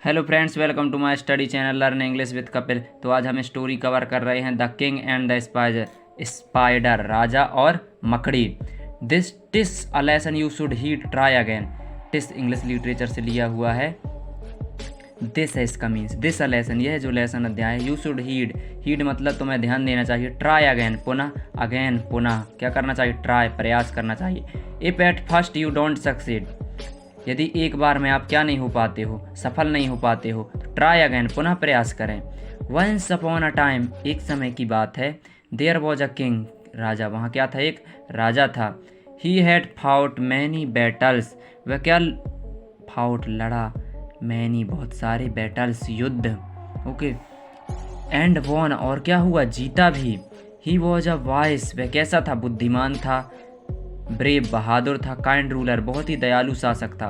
Hello friends, welcome to my study channel learn English with Kapil. तो आज हम story cover कर रहे हैं the king and the spider, राजा और मकड़ी। This TISS a lesson you should heed try again. TISS English literature से लिया हुआ है। दिस है इसका मीन्स, दिस अ लेसन, यह जो लेसन अध्याय है। यू शुड हीड, हीड मतलब तुम्हें ध्यान देना चाहिए। ट्राई अगेन, पुनः, अगेन पुनः, क्या करना चाहिए? ट्राई, प्रयास करना चाहिए। If at first you don't succeed, यदि एक बार में आप क्या नहीं हो पाते हो, सफल नहीं हो पाते हो, तो ट्राई अगेन, पुनः प्रयास करें। वंस अपॉन अ टाइम, एक समय की बात है। देयर वॉज अ किंग, राजा, वहाँ क्या था? एक राजा था। He had fought many battles, वह क्या फाउट, लड़ा, मैनी, बहुत सारे, बैटल्स, युद्ध, ओके, एंड वॉन, और क्या हुआ? जीता भी। ही वॉज अ वाइस, वह कैसा था? बुद्धिमान था। ब्रेव, बहादुर था। काइंड रूलर, बहुत ही दयालु शासक था।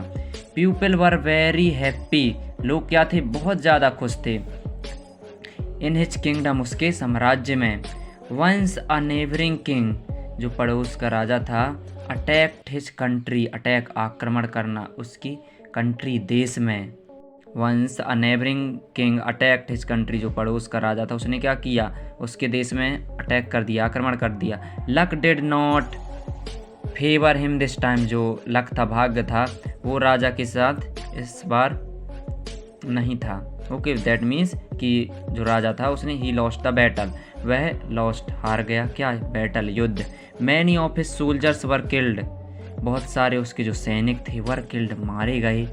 पीपल वर वेरी हैप्पी, लोग क्या थे? बहुत ज़्यादा खुश थे। इन हिज किंगडम, उसके साम्राज्य में। वंस अ नेबरिंग किंग, जो पड़ोस का राजा था। अटैक्ड हिज कंट्री, अटैक, आक्रमण करना, उसकी कंट्री, देश में। Once a neighbouring king attacked his country, जो पड़ोस का राजा था उसने क्या किया? उसके देश में अटैक कर दिया, आक्रमण कर दिया। Luck did not favour him this time, जो लक था, भाग्य था, वो राजा के साथ इस बार नहीं था। ओके, दैट मीन्स कि जो राजा था उसने ही लॉस्ट द बैटल, वह लॉस्ट, हार गया। क्या? बैटल, युद्ध। Many of his soldiers were killed, बहुत सारे उसके जो सैनिक थे, वर किल्ड, मारे गए।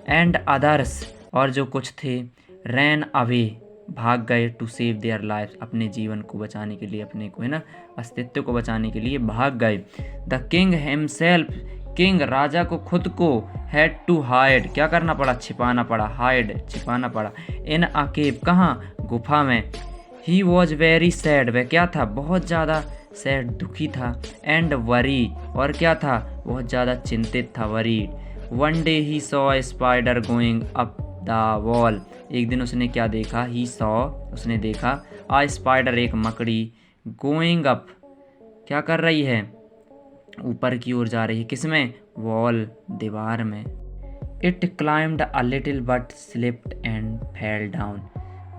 एंड अदर्स, और जो कुछ थे, रैन अवे, भाग गए, टू सेव देयर लाइफ, अपने जीवन को बचाने के लिए, अपने को, है ना, अस्तित्व को बचाने के लिए भाग गए। द किंग हिमसेल्फ, किंग, राजा को, खुद को, हैड टू हाइड, क्या करना पड़ा? छिपाना पड़ा। हाइड, छिपाना पड़ा। इन अ केव, कहाँ? गुफा में। ही वॉज वेरी सैड, वह क्या था? बहुत ज़्यादा सैड, दुखी था। एंड वरी, और क्या था? बहुत ज़्यादा चिंतित था, worried. One day he saw a spider going up the wall, एक दिन उसने क्या देखा? ही सॉ, उसने देखा, आ स्पाइडर, एक मकड़ी, गोइंग अप, क्या कर रही है? ऊपर की ओर जा रही है। किसमें? वॉल, दीवार में। It climbed a little but slipped and fell down,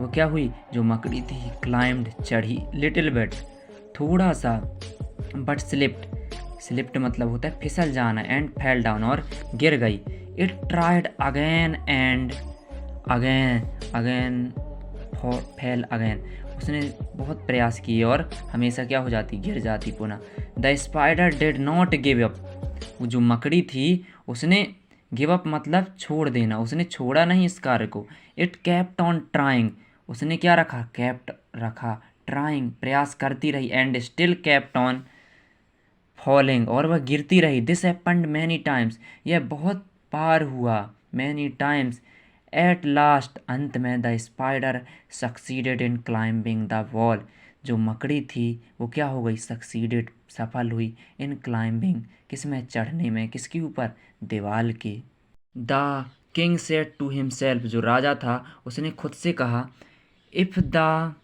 वो क्या हुई? जो मकड़ी थी, क्लाइम्ड, चढ़ी, लिटिल बिट, थोड़ा सा, बट स्लिप्ड, स्लिप्ड मतलब होता है फिसल जाना, एंड फेल डाउन, और गिर गई। It tried again and again, again fail again, उसने बहुत प्रयास किए और हमेशा क्या हो जाती? गिर जाती पुनः। The spider did not give up, वो जो मकड़ी थी उसने गिव अप मतलब छोड़ देना, उसने छोड़ा नहीं इस कार्य को। इट केप्ट ऑन ट्राइंग, उसने क्या रखा? केप्ट रखा, ट्राइंग, प्रयास करती रही, and still kept on falling, और वह गिरती रही। दिस हैपेंड मैनी टाइम्स, यह बहुत बार हुआ। Many times. एट लास्ट, अंत में, the spider succeeded in climbing the wall, जो मकड़ी थी वो क्या हो गई? सक्सीडेड, सफल हुई, इन क्लाइंबिंग, किस में? चढ़ने में, किसके ऊपर? दीवाल के। The king said to himself, जो राजा था उसने खुद से कहा, if the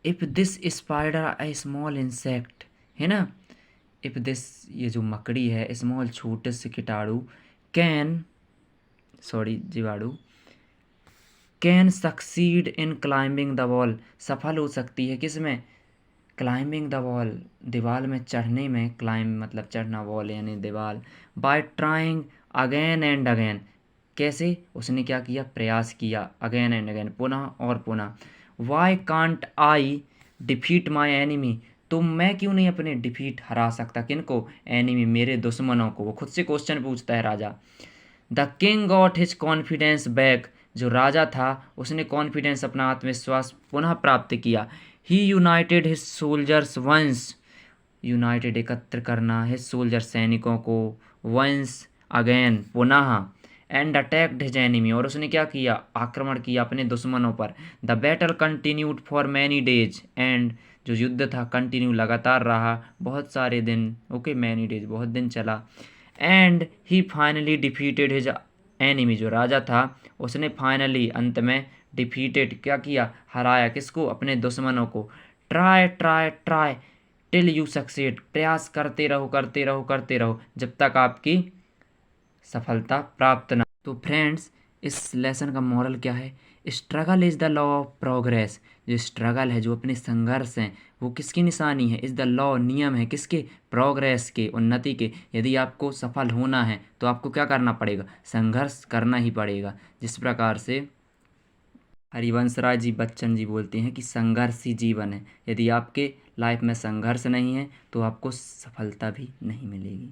if this spider a small insect, है ना, इफ दिस, ये जो मकड़ी है, स्मॉल, छोटे से कीटाणु, कैन, सॉरी जीवाणु, can succeed in climbing the wall, सफल हो सकती है किस में? क्लाइंबिंग द वॉल, दीवार में चढ़ने में। क्लाइंब मतलब चढ़ना, वॉल यानी दीवार। Bye trying again and again, कैसे? उसने क्या किया? प्रयास किया, अगेन एंड अगेन, पुनः और पुनः। Why can't I defeat my enemy, तो मैं क्यों नहीं अपने डिफीट, हरा सकता, किनको? एनिमी, मेरे दुश्मनों को। वो खुद से क्वेश्चन पूछता है राजा। The king got his confidence back, जो राजा था उसने कॉन्फिडेंस, अपना आत्मविश्वास पुनः प्राप्त किया। He united his soldiers once, united, एकत्र करना, हिज सोल्जर, सैनिकों को, वंस अगेन, पुनः। एंड अटैक्ड हिज एनिमी, और उसने क्या किया? आक्रमण किया अपने दुश्मनों पर। The battle continued for many days, and जो युद्ध था कंटिन्यू, लगातार रहा, बहुत सारे दिन, ओके, मैनी डेज, बहुत दिन चला। And he finally defeated his enemy, जो राजा था उसने फाइनली, अंत में, डिफीटेड, क्या किया? हराया, किसको? अपने दुश्मनों को। Try try try till you succeed, प्रयास करते रहो, करते रहो, करते रहो, जब तक आपकी सफलता प्राप्त ना। तो फ्रेंड्स, इस लेसन का मॉरल क्या है? Struggle is the law of progress. जो स्ट्रगल है, जो अपने संघर्ष हैं, वो किसकी निशानी है? इज़ द लॉ, नियम है किसके? प्रोग्रेस के, उन्नति के। यदि आपको सफल होना है तो आपको क्या करना पड़ेगा? संघर्ष करना ही पड़ेगा। जिस प्रकार से हरिवंश राय जी बच्चन जी बोलते हैं कि संघर्ष ही जीवन है। यदि आपके लाइफ में संघर्ष नहीं है तो आपको सफलता भी नहीं मिलेगी।